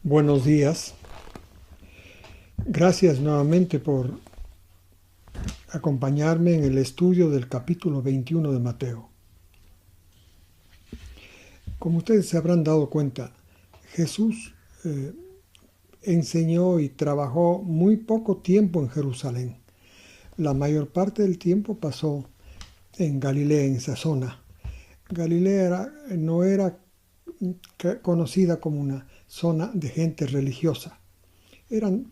Buenos días. Gracias nuevamente por acompañarme en el estudio del capítulo 21 de Mateo. Como ustedes se habrán dado cuenta, Jesús enseñó y trabajó muy poco tiempo en Jerusalén. La mayor parte del tiempo pasó en Galilea, en esa zona. Galilea no era conocida como una zona de gente religiosa.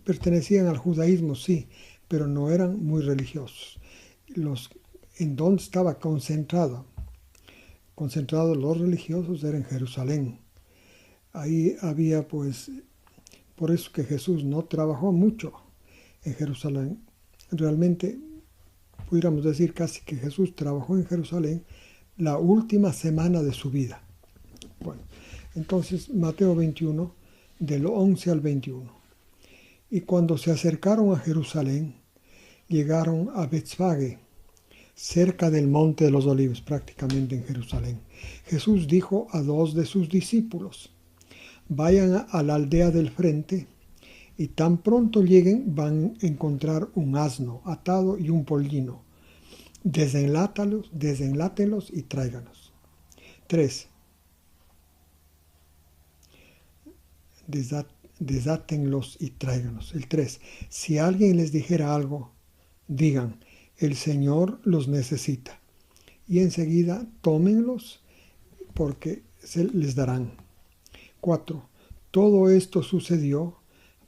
Pertenecían al judaísmo, sí, pero no eran muy religiosos. En donde estaba concentrados los religiosos era en Jerusalén. Ahí había, pues, por eso que Jesús no trabajó mucho en Jerusalén. Realmente, pudiéramos decir casi que Jesús trabajó en Jerusalén la última semana de su vida. Bueno, entonces Mateo 21, del 11 al 21. Y cuando se acercaron a Jerusalén, llegaron a Betzfage, cerca del Monte de los Olivos, prácticamente en Jerusalén. Jesús dijo a dos de sus discípulos: vayan a la aldea del frente, y tan pronto lleguen van a encontrar un asno atado y un pollino. Desenlátelos y tráiganos. 3. Desátenlos y tráiganos. El 3. Si alguien les dijera algo, digan: el Señor los necesita. Y enseguida tómenlos, porque se les darán. 4. Todo esto sucedió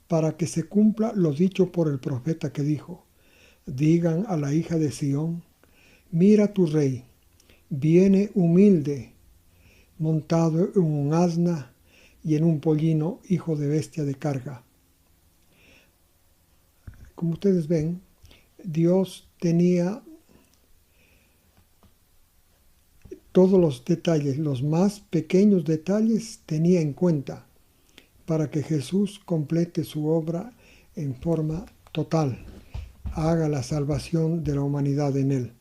para que se cumpla lo dicho por el profeta que dijo: digan a la hija de Sión: mira tu rey, viene humilde, montado en un asna y en un pollino, hijo de bestia de carga. Como ustedes ven, Dios tenía todos los detalles, los más pequeños detalles tenía en cuenta para que Jesús complete su obra en forma total, haga la salvación de la humanidad en él.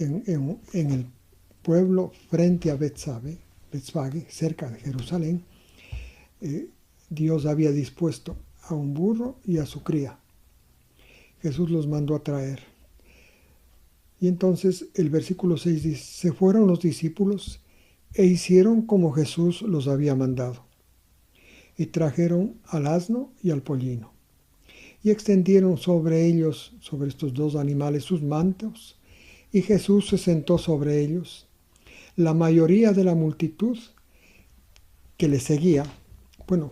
En el pueblo frente a Betzfage, cerca de Jerusalén, Dios había dispuesto a un burro y a su cría. Jesús los mandó a traer. Y entonces el versículo 6 dice: se fueron los discípulos e hicieron como Jesús los había mandado. Y trajeron al asno y al pollino. Y extendieron sobre ellos, sobre estos dos animales, sus mantos. Y Jesús se sentó sobre ellos. La mayoría de la multitud que le seguía,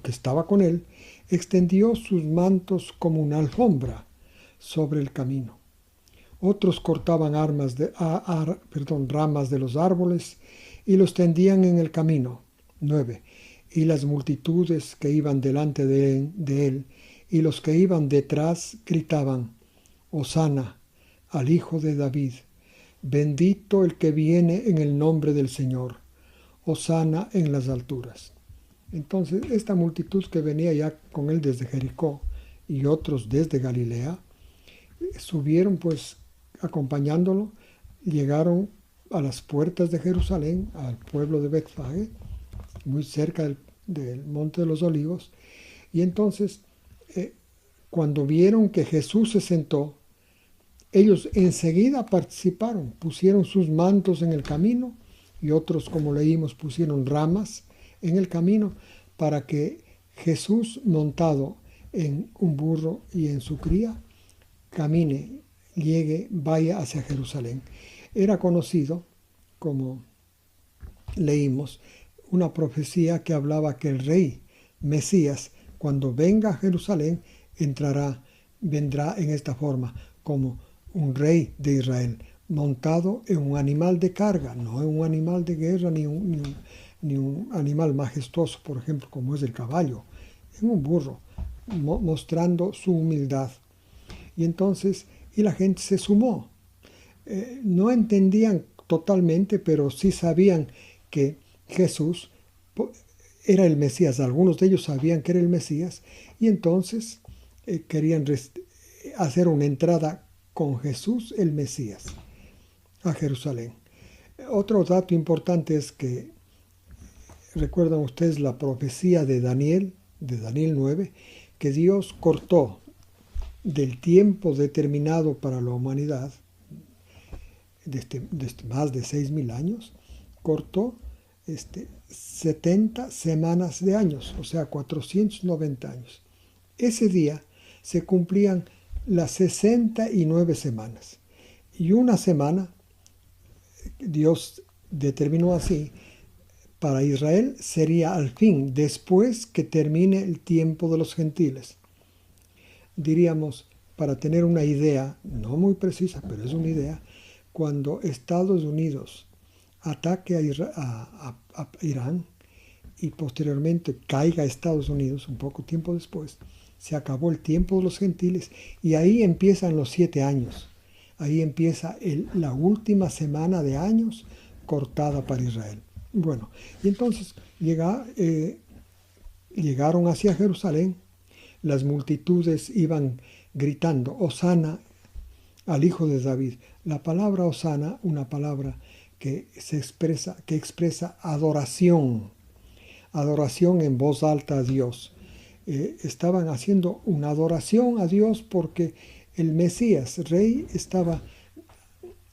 que estaba con él, extendió sus mantos como una alfombra sobre el camino. Otros cortaban ramas de los árboles y los tendían en el camino. 9. Y las multitudes que iban delante de él y los que iban detrás gritaban: Hosana al Hijo de David, bendito el que viene en el nombre del Señor, Hosana en las alturas. Entonces esta multitud que venía ya con él desde Jericó y otros desde Galilea, subieron pues acompañándolo, llegaron a las puertas de Jerusalén, al pueblo de Betzfage, muy cerca del Monte de los Olivos, y entonces cuando vieron que Jesús se sentó, ellos enseguida participaron, pusieron sus mantos en el camino, y otros, como leímos, pusieron ramas en el camino para que Jesús, montado en un burro y en su cría, camine, vaya hacia Jerusalén. Era conocido, como leímos, una profecía que hablaba que el rey Mesías, cuando venga a Jerusalén, vendrá en esta forma, como un rey de Israel, montado en un animal de carga, no en un animal de guerra, ni un animal majestuoso, por ejemplo, como es el caballo, en un burro, mostrando su humildad. Y entonces, la gente se sumó. No entendían totalmente, pero sí sabían que Jesús era el Mesías. Algunos de ellos sabían que era el Mesías, y entonces querían hacer una entrada con Jesús, el Mesías, a Jerusalén. Otro dato importante es que, ¿recuerdan ustedes la profecía de Daniel de Daniel 9, que Dios cortó del tiempo determinado para la humanidad, desde más de 6.000 años, cortó 70 semanas de años, o sea, 490 años. Ese día se cumplían las 69 semanas. Y una semana, Dios determinó así, para Israel sería al fin, después que termine el tiempo de los gentiles. Diríamos, para tener una idea, no muy precisa, pero es una idea, cuando Estados Unidos ataque a Irán y posteriormente caiga a Estados Unidos, un poco tiempo después, se acabó el tiempo de los gentiles y ahí empiezan los 7 años. Ahí empieza la última semana de años cortada para Israel. Bueno, y entonces llegaron hacia Jerusalén, las multitudes iban gritando, Hosana al Hijo de David. La palabra Hosana, una palabra que expresa adoración en voz alta a Dios. Estaban haciendo una adoración a Dios porque el Mesías Rey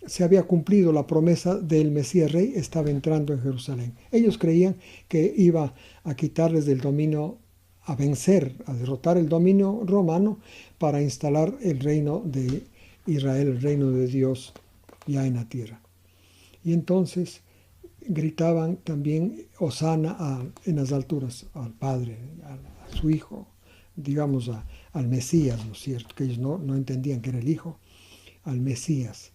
se había cumplido la promesa del Mesías Rey, estaba entrando en Jerusalén. Ellos creían que iba a quitarles del dominio, a vencer, a derrotar el dominio romano para instalar el reino de Israel, el reino de Dios ya en la tierra. Y entonces gritaban también Hosana en las alturas al Padre, a su Hijo, digamos al Mesías, ¿no es cierto? Que ellos no entendían que era el Hijo, al Mesías.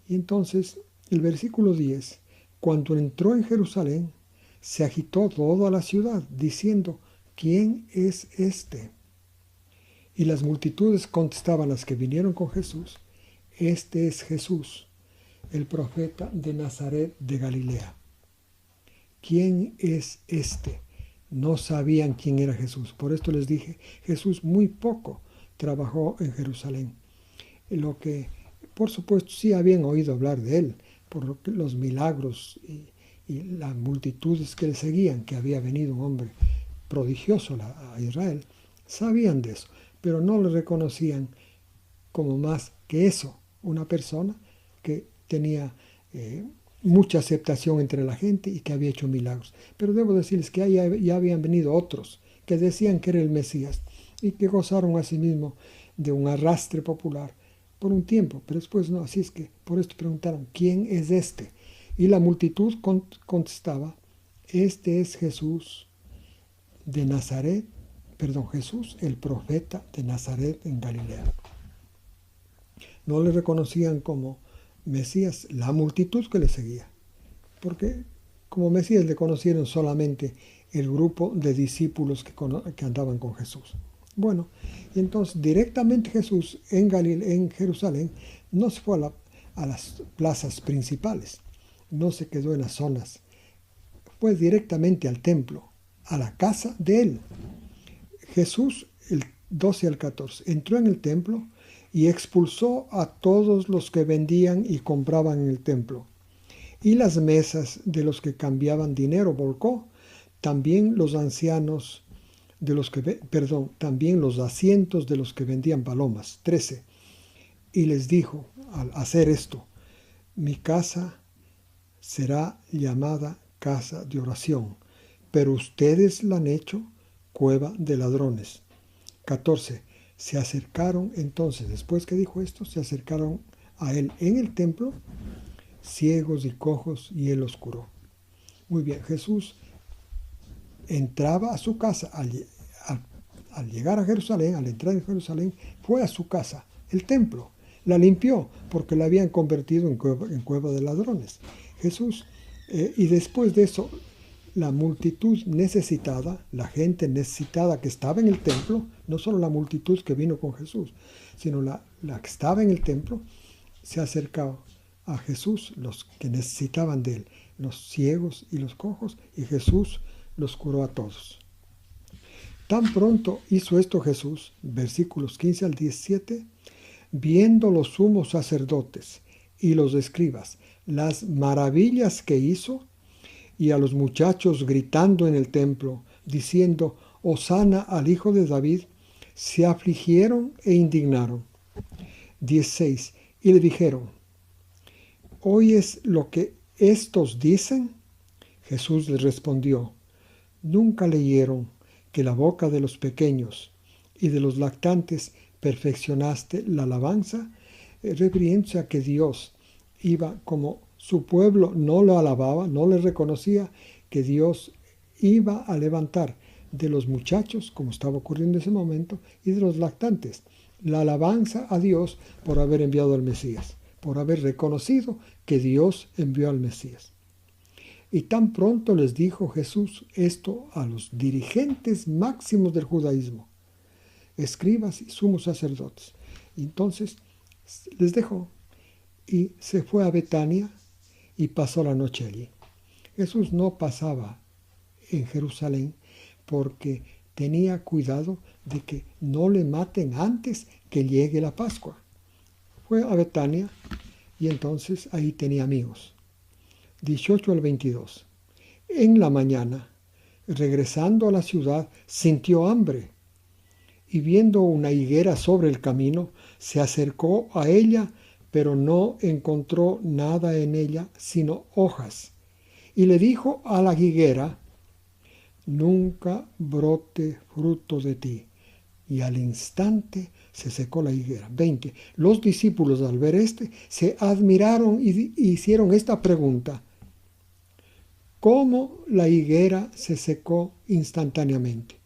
Y entonces el versículo 10, cuando entró en Jerusalén, se agitó toda la ciudad, diciendo, ¿quién es este? Y las multitudes contestaban, las que vinieron con Jesús, este es Jesús, el profeta de Nazaret de Galilea. ¿Quién es este? No sabían quién era Jesús. Por esto les dije, Jesús muy poco trabajó en Jerusalén. Lo que, por supuesto, sí habían oído hablar de él, por los milagros y las multitudes que le seguían, que había venido un hombre prodigioso a Israel. Sabían de eso, pero no le reconocían como más que eso, una persona que tenía mucha aceptación entre la gente y que había hecho milagros. Pero debo decirles que ya habían venido otros que decían que era el Mesías y que gozaron asimismo de un arrastre popular por un tiempo, pero después no. Así es que por esto preguntaron, ¿quién es este? Y la multitud contestaba, este es Jesús de Nazaret, Jesús, el profeta de Nazaret en Galilea. No le reconocían como Mesías la multitud que le seguía, porque como Mesías le conocieron solamente el grupo de discípulos que andaban con Jesús. Bueno, y entonces directamente Jesús en Jerusalén no se fue a las plazas principales, no se quedó en las zonas, fue directamente al templo, a la casa de él. Jesús, el 12 al 14, entró en el templo y expulsó a todos los que vendían y compraban en el templo. Y las mesas de los que cambiaban dinero volcó, también los asientos de los que vendían palomas. 13. Y les dijo, al hacer esto, mi casa será llamada casa de oración, pero ustedes la han hecho cueva de ladrones. 14. Se acercaron entonces, después que dijo esto, se acercaron a él en el templo, ciegos y cojos, y él los curó. Muy bien, Jesús entraba a su casa, al llegar a Jerusalén, al entrar en Jerusalén, fue a su casa, el templo, la limpió, porque la habían convertido en cueva de ladrones. Jesús, y después de eso, la multitud necesitada, la gente necesitada que estaba en el templo, no solo la multitud que vino con Jesús, sino la que estaba en el templo, se acercaba a Jesús, los que necesitaban de él, los ciegos y los cojos, y Jesús los curó a todos. Tan pronto hizo esto Jesús, versículos 15 al 17, viendo los sumos sacerdotes y los escribas las maravillas que hizo, y a los muchachos gritando en el templo, diciendo, Hosana al Hijo de David, se afligieron e indignaron. 16. Y le dijeron: ¿oyes lo que estos dicen? Jesús les respondió: ¿nunca leyeron que la boca de los pequeños y de los lactantes perfeccionaste la alabanza? Refiriéndose a que Dios iba, como su pueblo no lo alababa, no le reconocía, que Dios iba a levantar de los muchachos, como estaba ocurriendo en ese momento, y de los lactantes, la alabanza a Dios por haber enviado al Mesías, por haber reconocido que Dios envió al Mesías. Y tan pronto les dijo Jesús esto a los dirigentes máximos del judaísmo, escribas y sumos sacerdotes. Y entonces les dejó y se fue a Betania y pasó la noche allí. Jesús no pasaba en Jerusalén porque tenía cuidado de que no le maten antes que llegue la Pascua. Fue a Betania y entonces ahí tenía amigos. 18 al 22. En la mañana, regresando a la ciudad, sintió hambre y viendo una higuera sobre el camino, se acercó a ella, pero no encontró nada en ella sino hojas. Y le dijo a la higuera: nunca brote fruto de ti. Y al instante se secó la higuera. 20. Los discípulos, al ver se admiraron y hicieron esta pregunta: ¿cómo la higuera se secó instantáneamente?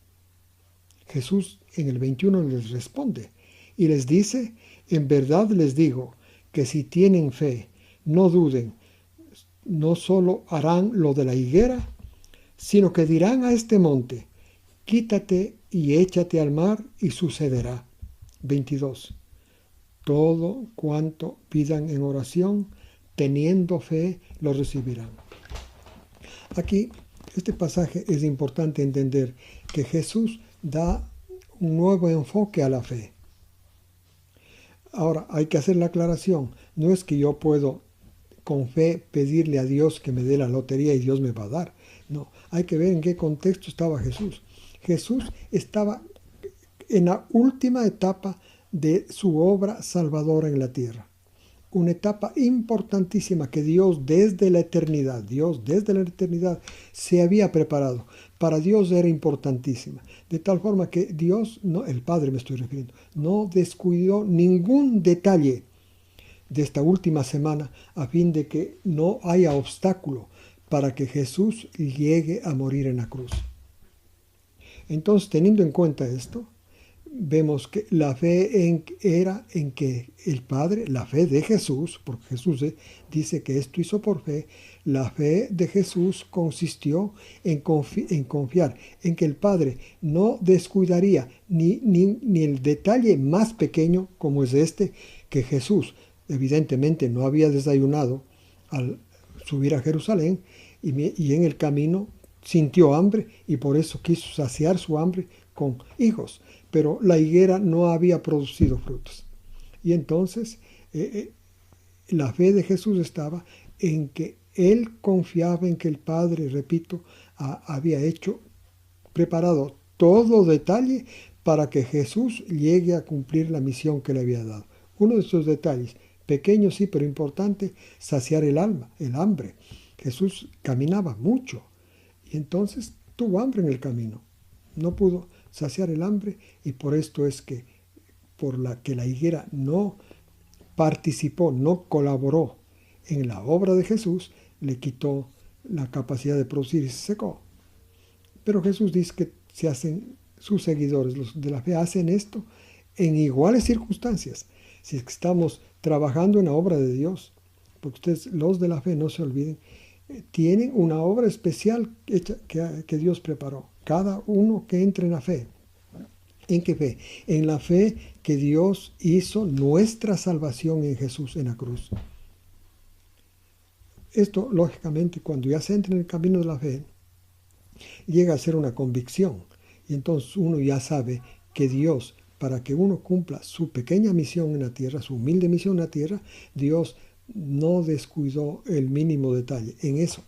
Jesús en el 21 les responde y les dice: en verdad les digo que si tienen fe, no duden, no solo harán lo de la higuera, sino que dirán a este monte: quítate y échate al mar, y sucederá. 22. Todo cuanto pidan en oración, teniendo fe, lo recibirán. Aquí, este pasaje es importante entender que Jesús da un nuevo enfoque a la fe. Ahora, hay que hacer la aclaración. No es que yo puedo con fe pedirle a Dios que me dé la lotería y Dios me va a dar. No, hay que ver en qué contexto estaba Jesús. Jesús estaba en la última etapa de su obra salvadora en la tierra. Una etapa importantísima que Dios desde la eternidad se había preparado. Para Dios era importantísima. De tal forma que Dios, no, el Padre me estoy refiriendo, no descuidó ningún detalle de esta última semana a fin de que no haya obstáculo para que Jesús llegue a morir en la cruz. Entonces, teniendo en cuenta esto, vemos que la fe era en que el Padre, la fe de Jesús, porque Jesús dice que esto hizo por fe, la fe de Jesús consistió en confiar en que el Padre no descuidaría ni el detalle más pequeño como es que Jesús evidentemente no había desayunado al subir a Jerusalén y en el camino sintió hambre y por eso quiso saciar su hambre con higos, pero la higuera no había producido frutos. Y entonces la fe de Jesús estaba en que él confiaba en que el Padre, repito, había preparado todo detalle para que Jesús llegue a cumplir la misión que le había dado. Uno de esos detalles, pequeño sí, pero importante, saciar el hambre. Jesús caminaba mucho y entonces tuvo hambre en el camino. No pudo saciar el hambre y por esto es que por la que la higuera no participó, no colaboró en la obra de Jesús, le quitó la capacidad de producir y se secó. Pero Jesús dice que se hacen sus seguidores, los de la fe, hacen esto en iguales circunstancias. Si es que estamos trabajando en la obra de Dios, porque ustedes, los de la fe, no se olviden, tienen una obra especial hecha, que Dios preparó. Cada uno que entre en la fe. ¿En qué fe? En la fe que Dios hizo nuestra salvación en Jesús en la cruz. Esto, lógicamente, cuando ya se entra en el camino de la fe, llega a ser una convicción. Y entonces uno ya sabe que Dios, para que uno cumpla su pequeña misión en la tierra, su humilde misión en la tierra, Dios no descuidó el mínimo detalle. En eso,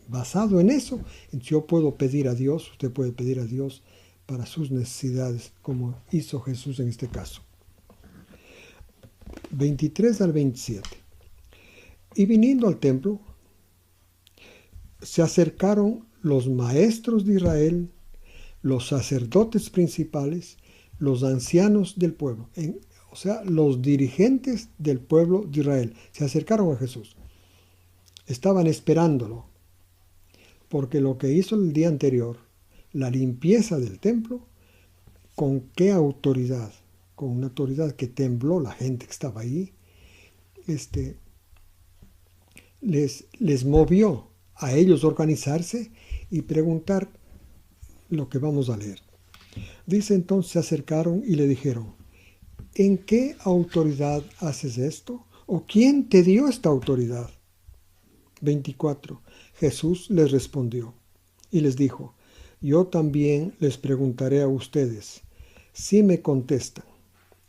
basado en eso, yo puedo pedir a Dios, usted puede pedir a Dios para sus necesidades, como hizo Jesús en este caso. 23 al 27. Y viniendo al templo, se acercaron los maestros de Israel, los sacerdotes principales, los ancianos del pueblo, o sea, los dirigentes del pueblo de Israel, se acercaron a Jesús. Estaban esperándolo, porque lo que hizo el día anterior, la limpieza del templo, ¿con qué autoridad? Con una autoridad que tembló la gente que estaba ahí, les movió a ellos organizarse y preguntar lo que vamos a leer. Dice, entonces se acercaron y le dijeron, ¿en qué autoridad haces esto? ¿O quién te dio esta autoridad? 24. Jesús les respondió y les dijo, yo también les preguntaré a ustedes. Si me contestan,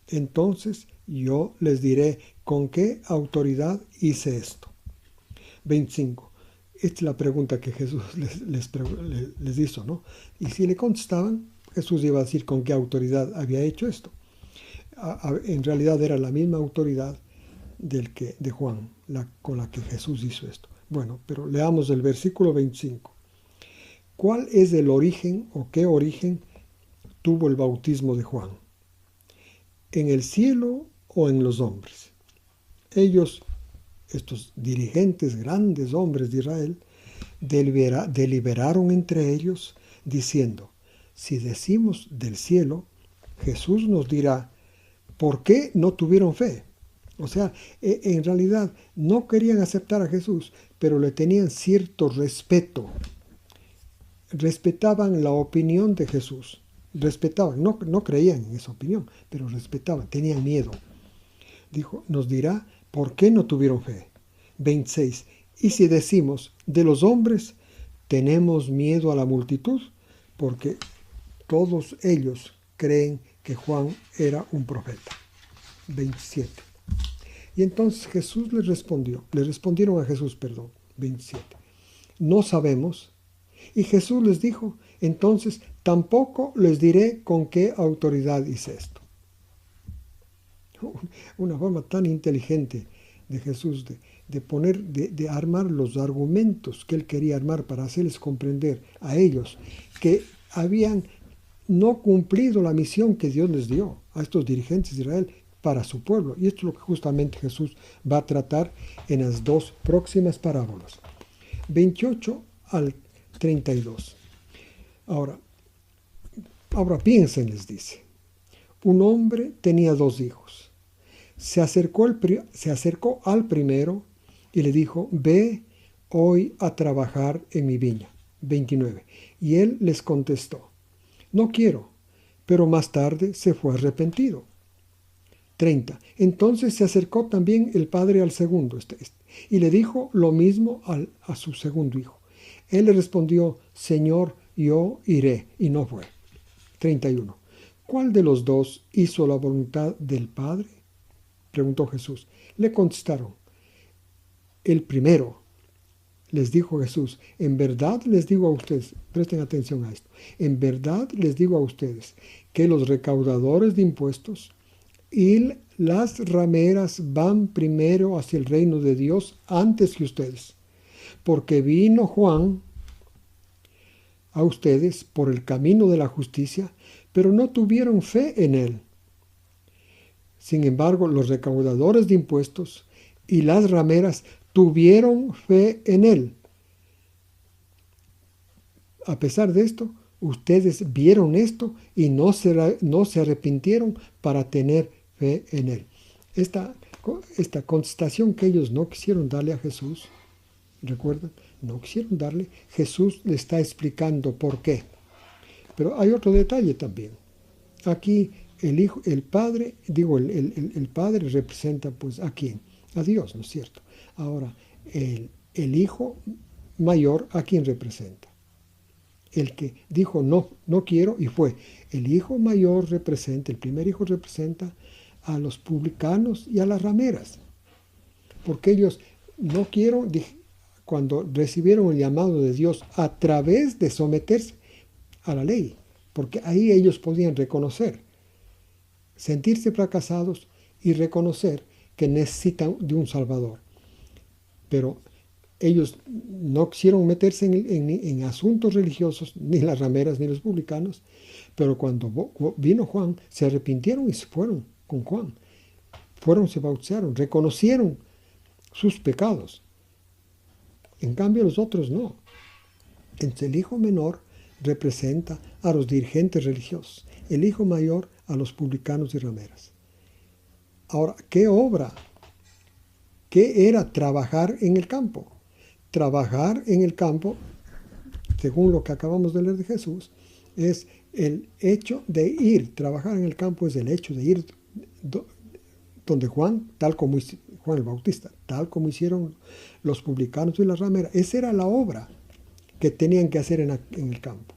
entonces yo les diré con qué autoridad hice esto. 25. Esta es la pregunta que Jesús les hizo, ¿no? Y si le contestaban, Jesús iba a decir con qué autoridad había hecho esto. En realidad era la misma autoridad de Juan, con la que Jesús hizo esto. Bueno, pero leamos el versículo 25. ¿Cuál es el origen o qué origen tuvo el bautismo de Juan? ¿En el cielo o en los hombres? Ellos, estos dirigentes, grandes hombres de Israel, deliberaron entre ellos diciendo, si decimos del cielo, Jesús nos dirá, ¿por qué no tuvieron fe? O sea, en realidad no querían aceptar a Jesús, pero le tenían cierto respeto. Respetaban la opinión de Jesús. Respetaban, no creían en esa opinión, pero respetaban, tenían miedo. Dijo, nos dirá, ¿por qué no tuvieron fe? 26. Y si decimos de los hombres, tenemos miedo a la multitud, porque todos ellos creen que Juan era un profeta. 27. Y entonces Jesús le respondieron a Jesús, 27. No sabemos. Y Jesús les dijo, entonces tampoco les diré con qué autoridad hice esto. Una forma tan inteligente de Jesús de armar los argumentos que él quería armar para hacerles comprender a ellos que habían no cumplido la misión que Dios les dio a estos dirigentes de Israel para su pueblo. Y esto es lo que justamente Jesús va a tratar en las dos próximas parábolas. 28 al 32. Ahora piensen, les dice. Un hombre tenía 2 hijos. Se acercó al primero y le dijo, ve hoy a trabajar en mi viña. 29. Y él les contestó, no quiero, pero más tarde se fue arrepentido. 30. Entonces se acercó también el padre al segundo y le dijo lo mismo a su segundo hijo. Él le respondió, Señor, yo iré, y no fue. 31. ¿Cuál de los 2 hizo la voluntad del Padre? Preguntó Jesús. Le contestaron, el primero. Les dijo Jesús, en verdad les digo a ustedes, presten atención a esto, en verdad les digo a ustedes que los recaudadores de impuestos y las rameras van primero hacia el reino de Dios antes que ustedes, porque vino Juan a ustedes por el camino de la justicia, pero no tuvieron fe en él. Sin embargo, los recaudadores de impuestos y las rameras tuvieron fe en él. A pesar de esto, ustedes vieron esto y no se arrepintieron para tener fe en él. Esta contestación que ellos no quisieron darle a Jesús, ¿recuerdan? No quisieron darle. Jesús le está explicando por qué. Pero hay otro detalle también. Aquí el Padre representa pues a quién, a Dios, ¿no es cierto? Ahora, el Hijo mayor, ¿a quién representa? El que dijo no quiero y fue. El Hijo mayor representa, el primer hijo representa a los publicanos y a las rameras. Porque ellos no quiero, cuando recibieron el llamado de Dios a través de someterse a la ley, porque ahí ellos podían reconocer, sentirse fracasados y reconocer que necesitan de un Salvador. Pero ellos no quisieron meterse en asuntos religiosos, ni las rameras ni los publicanos, pero cuando vino Juan, se arrepintieron y se fueron con Juan. Fueron, se bautizaron, reconocieron sus pecados. En cambio los otros no. Entonces el hijo menor representa a los dirigentes religiosos, el hijo mayor a los publicanos y rameras. Ahora, ¿qué obra? ¿Qué era trabajar en el campo? Trabajar en el campo, según lo que acabamos de leer de Jesús, es el hecho de ir. Trabajar en el campo es el hecho de ir donde Juan, tal como Juan el Bautista, tal como hicieron los publicanos y las rameras. Esa era la obra que tenían que hacer en el campo.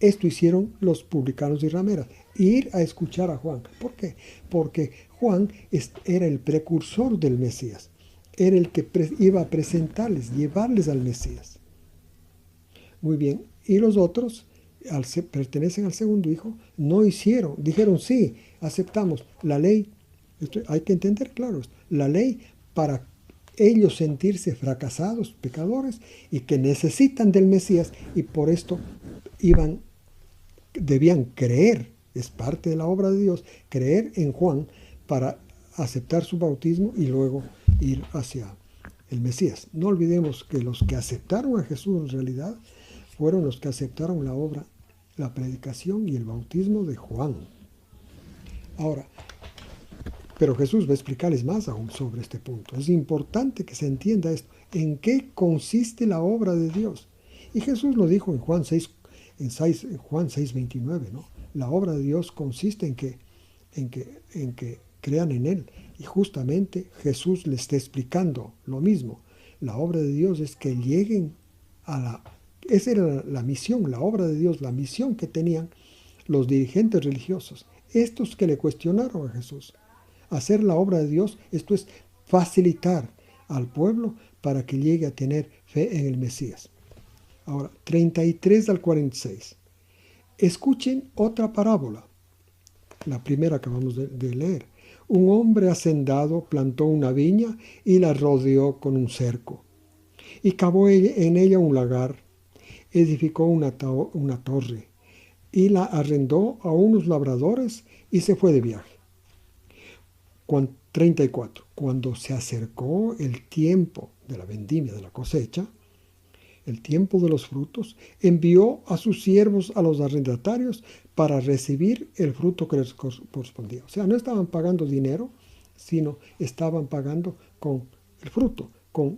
Esto hicieron los publicanos y rameras, ir a escuchar a Juan. ¿Por qué? Porque Juan era el precursor del Mesías, era el que iba a presentarles, llevarles al Mesías. Muy bien, y los otros, pertenecen al segundo hijo, no hicieron, dijeron sí, aceptamos la ley. Hay que entender, claro, la ley para ellos sentirse fracasados, pecadores, y que necesitan del Mesías, y por esto debían creer, es parte de la obra de Dios, creer en Juan para aceptar su bautismo y luego ir hacia el Mesías. No olvidemos que los que aceptaron a Jesús en realidad fueron los que aceptaron la obra, la predicación y el bautismo de Juan. Ahora, pero Jesús va a explicarles más aún sobre este punto. Es importante que se entienda esto. ¿En qué consiste la obra de Dios? Y Jesús lo dijo en Juan 6:29, ¿no? La obra de Dios consiste en que crean en Él. Y justamente Jesús les está explicando lo mismo. La obra de Dios es que lleguen esa era la misión, la obra de Dios, la misión que tenían los dirigentes religiosos. Estos que le cuestionaron a Jesús. Hacer la obra de Dios, esto es facilitar al pueblo para que llegue a tener fe en el Mesías. Ahora, 33 al 46. Escuchen otra parábola. La primera que acabamos de leer. Un hombre hacendado plantó una viña y la rodeó con un cerco. Y cavó en ella un lagar. Edificó una torre y la arrendó a unos labradores y se fue de viaje. 34. Cuando se acercó el tiempo de la vendimia, de la cosecha, el tiempo de los frutos, envió a sus siervos a los arrendatarios para recibir el fruto que les correspondía. O sea, no estaban pagando dinero, sino estaban pagando con el fruto, con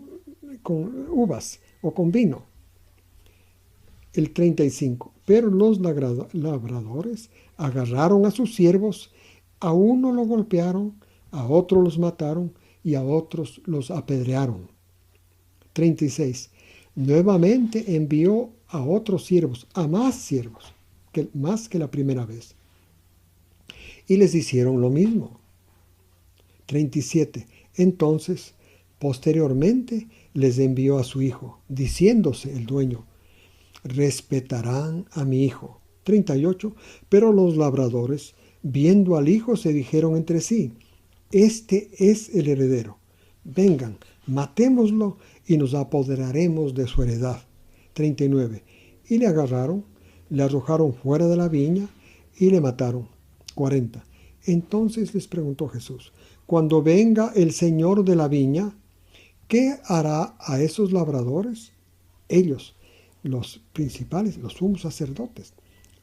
uvas o con vino. El 35. Pero los labradores agarraron a sus siervos, a uno lo golpearon, a otros los mataron y a otros los apedrearon. 36. Nuevamente envió a otros siervos, a más siervos, más que la primera vez. Y les hicieron lo mismo. 37. Entonces, posteriormente, les envió a su hijo, diciéndose el dueño, respetarán a mi hijo. 38. Pero los labradores, viendo al hijo, se dijeron entre sí, este es el heredero. Vengan, matémoslo y nos apoderaremos de su heredad. 39. Y le agarraron, le arrojaron fuera de la viña y le mataron. 40. Entonces les preguntó Jesús, cuando venga el señor de la viña, ¿qué hará a esos labradores? Ellos, los principales, los sumos sacerdotes,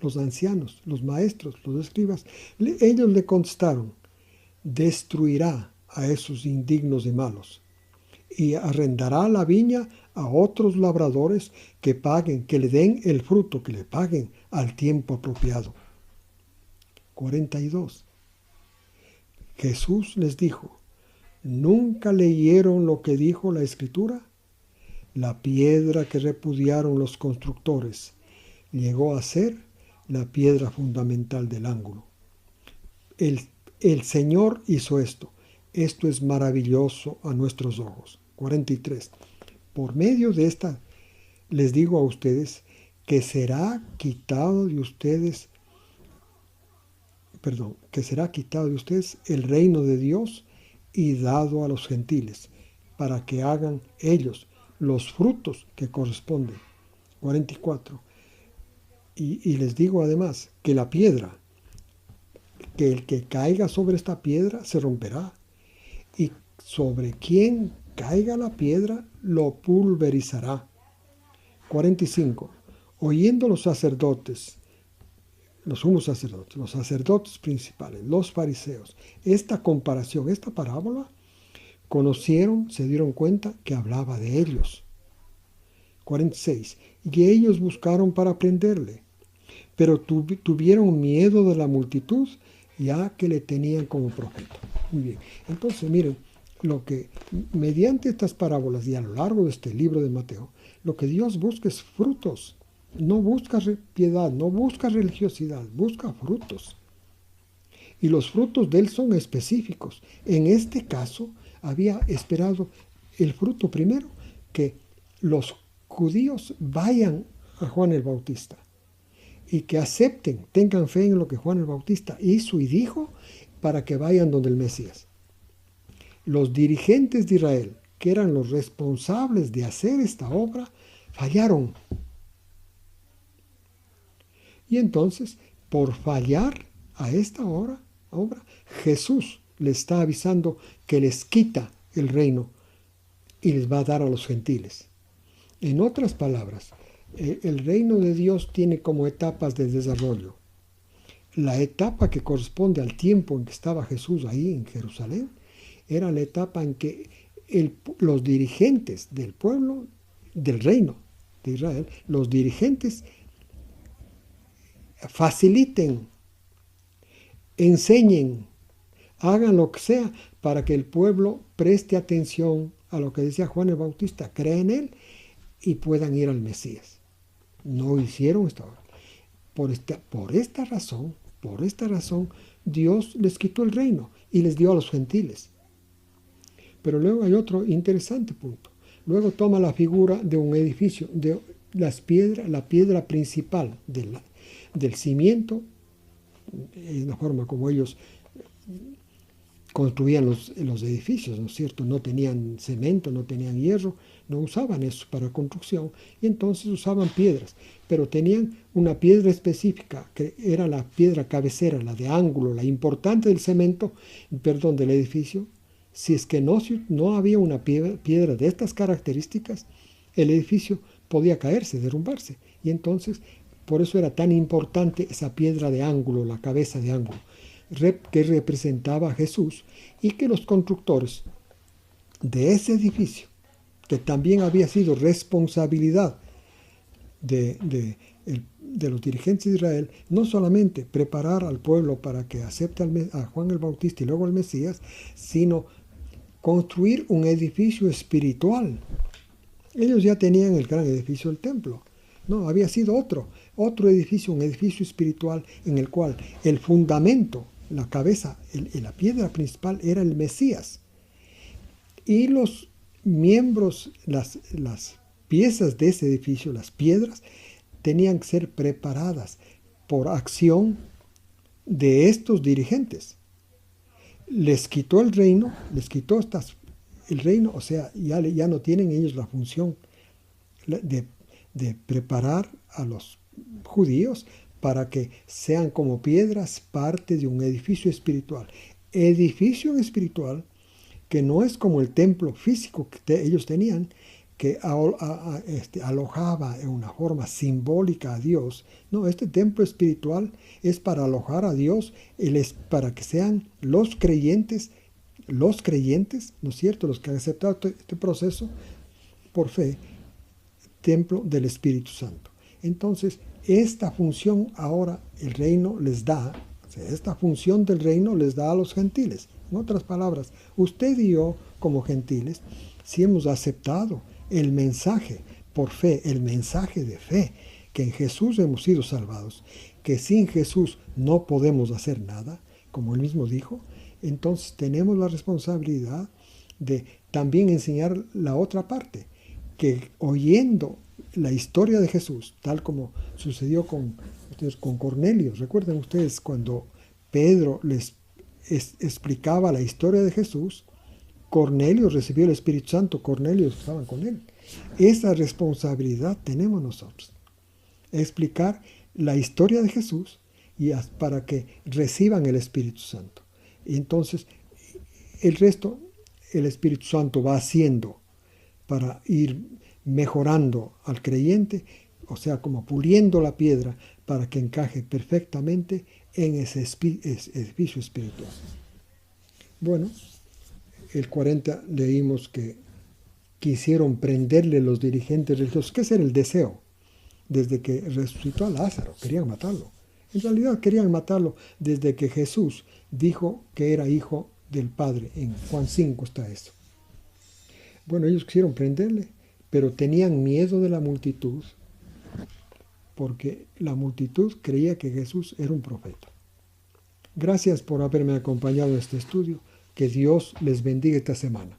los ancianos, los maestros, los escribas, ellos le contestaron, destruirá a esos indignos y malos y arrendará la viña a otros labradores que paguen, que le den el fruto, que le paguen al tiempo apropiado. 42. Jesús les dijo, ¿nunca leyeron lo que dijo la Escritura? La piedra que repudiaron los constructores llegó a ser la piedra fundamental del ángulo. El Señor hizo esto. Esto es maravilloso a nuestros ojos. 43. Por medio de esta les digo a ustedes que será quitado de ustedes que será quitado de ustedes el reino de Dios y dado a los gentiles, para que hagan ellos los frutos que corresponden. 44. Y les digo además que la piedra, que el que caiga sobre esta piedra se romperá, y sobre quien caiga la piedra lo pulverizará. 45. Oyendo los sacerdotes, los sumos sacerdotes, los sacerdotes principales, los fariseos, esta comparación, esta parábola, conocieron, se dieron cuenta que hablaba de ellos. 46. Y ellos buscaron para prenderle, pero tuvieron miedo de la multitud, ya que le tenían como profeta. Muy bien. Entonces, miren, lo que mediante estas parábolas y a lo largo de este libro de Mateo, lo que Dios busca es frutos. No busca piedad, no busca religiosidad, busca frutos. Y los frutos de él son específicos. En este caso, había esperado el fruto primero, que los judíos vayan a Juan el Bautista y que acepten, tengan fe en lo que Juan el Bautista hizo y dijo, para que vayan donde el Mesías. Los dirigentes de Israel, que eran los responsables de hacer esta obra, fallaron. Y entonces, por fallar a esta obra, Jesús les está avisando que les quita el reino y les va a dar a los gentiles. En otras palabras, el reino de Dios tiene como etapas de desarrollo. La etapa que corresponde al tiempo en que estaba Jesús ahí en Jerusalén era la etapa en que los dirigentes del pueblo, del reino de Israel, los dirigentes faciliten, enseñen, hagan lo que sea para que el pueblo preste atención a lo que decía Juan el Bautista, crea en él y puedan ir al Mesías. No hicieron esta obra. Por esta razón, Dios les quitó el reino y les dio a los gentiles. Pero luego hay otro interesante punto. Luego toma la figura de un edificio, de la piedra principal del cimiento, en la forma como ellos construían los edificios, ¿no es cierto? No tenían cemento, no tenían hierro, no usaban eso para construcción, y entonces usaban piedras, pero tenían una piedra específica, que era la piedra cabecera, la de ángulo, la importante del del edificio. Si es que no había una piedra de estas características, el edificio podía caerse, derrumbarse, y entonces por eso era tan importante esa piedra de ángulo, la cabeza de ángulo, que representaba a Jesús, y que los constructores de ese edificio, que también había sido responsabilidad de los dirigentes de Israel, no solamente preparar al pueblo para que acepte a Juan el Bautista y luego al Mesías, sino construir un edificio espiritual. Ellos ya tenían el gran edificio del templo. No, había sido otro edificio, un edificio espiritual en el cual el fundamento, la cabeza, la piedra principal era el Mesías. Y los miembros, las piezas de ese edificio, las piedras, tenían que ser preparadas por acción de estos dirigentes. Les quitó el reino, el reino, o sea, ya no tienen ellos la función de preparar a los judíos para que sean como piedras parte de un edificio espiritual. Edificio espiritual que no es como el templo físico que ellos tenían, que alojaba en una forma simbólica a Dios. No, este templo espiritual es para alojar a Dios, para que sean los creyentes, ¿no es cierto?, los que han aceptado este proceso por fe, templo del Espíritu Santo. Entonces, esta función ahora el reino les da, esta función del reino les da a los gentiles. En otras palabras, usted y yo como gentiles, si hemos aceptado el mensaje por fe, el mensaje de fe, que en Jesús hemos sido salvados, que sin Jesús no podemos hacer nada, como él mismo dijo, entonces tenemos la responsabilidad de también enseñar la otra parte, que oyendo la historia de Jesús, tal como sucedió con Cornelio, recuerden ustedes cuando Pedro les explicaba la historia de Jesús. Cornelio recibió el Espíritu Santo, Cornelio estaban con él. Esa responsabilidad tenemos nosotros. Explicar la historia de Jesús y para que reciban el Espíritu Santo. Y entonces, el resto, el Espíritu Santo va haciendo para ir mejorando al creyente, o sea, como puliendo la piedra para que encaje perfectamente en ese edificio espiritual. Bueno, el 40 leímos que quisieron prenderle los dirigentes religiosos. ¿Qué es el deseo? Desde que resucitó a Lázaro, querían matarlo. En realidad querían matarlo desde que Jesús dijo que era hijo del Padre. En Juan 5 está eso. Bueno, ellos quisieron prenderle, pero tenían miedo de la multitud, porque la multitud creía que Jesús era un profeta. Gracias por haberme acompañado en este estudio. Que Dios les bendiga esta semana.